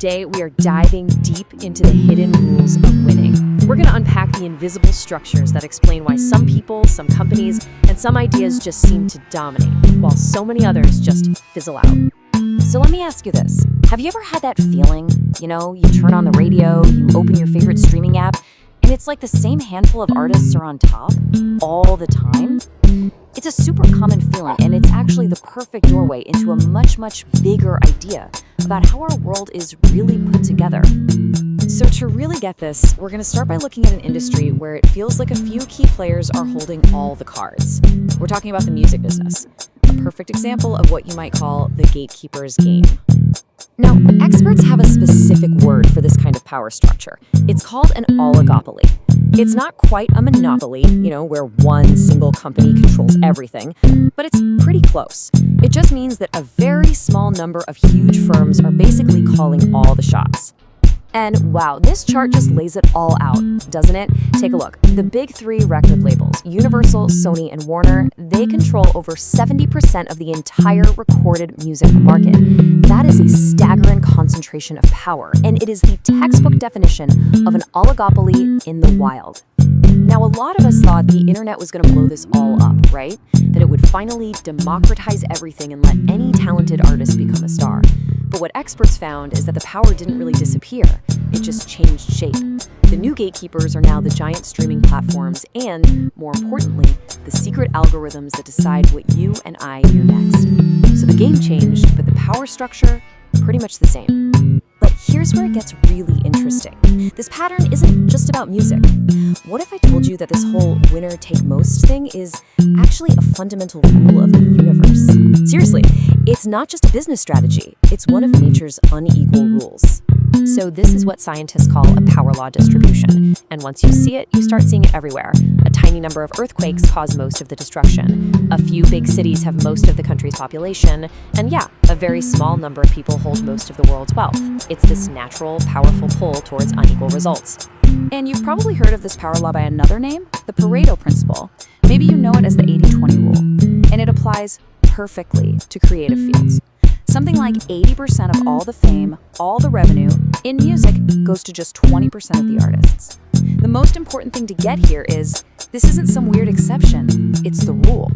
Today, we are diving deep into the hidden rules of winning. We're going to unpack the invisible structures that explain why some people, some companies, and some ideas just seem to dominate, while so many others just fizzle out. So let me ask you this. Have you ever had that feeling? You turn on the radio, you open your favorite streaming app, and it's like the same handful of artists are on top all the time? It's a super common feeling, and it's actually the perfect doorway into a much, much bigger idea about how our world is really put together. So to really get this, we're going to start by looking at an industry where it feels like a few key players are holding all the cards. We're talking about the music business, a perfect example of what you might call the gatekeeper's game. Now, experts have a specific word for this kind of power structure. It's called an oligopoly. It's not quite a monopoly, where one single company controls everything, but it's pretty close. It just means that a very small number of huge firms are basically calling all the shots. And wow, this chart just lays it all out, doesn't it? Take a look. The big three record labels, Universal, Sony, and Warner, they control over 70% of the entire recorded music market. That is a staggering concentration of power, and it is the textbook definition of an oligopoly in the wild. Now, a lot of us thought the internet was going to blow this all up, right? That it would finally democratize everything and let any talented artist become a star. But what experts found is that the power didn't really disappear. It just changed shape. The new gatekeepers are now the giant streaming platforms and, more importantly, the secret algorithms that decide what you and I hear next. So the game changed, but the power structure, pretty much the same. But here's where it gets really interesting. This pattern isn't just about music. What if I told you that this whole winner-take-most thing is actually a fundamental rule of the universe? Seriously, it's not just a business strategy. It's one of nature's unequal rules. So this is what scientists call a power law distribution. And once you see it, you start seeing it everywhere. A tiny number of earthquakes cause most of the destruction. A few big cities have most of the country's population. And yeah, a very small number of people hold most of the world's wealth. It's this natural, powerful pull towards unequal results. And you've probably heard of this power law by another name, the Pareto principle. Maybe you know it as the 80-20 rule. And it applies perfectly to creative fields. Something like 80% of all the fame, all the revenue in music goes to just 20% of the artists. The most important thing to get here is this isn't some weird exception, it's the rule.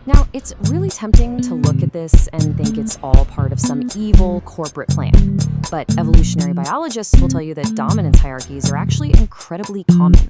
Now, it's really tempting to look at this and think it's all part of some evil corporate plan. But evolutionary biologists will tell you that dominance hierarchies are actually incredibly common.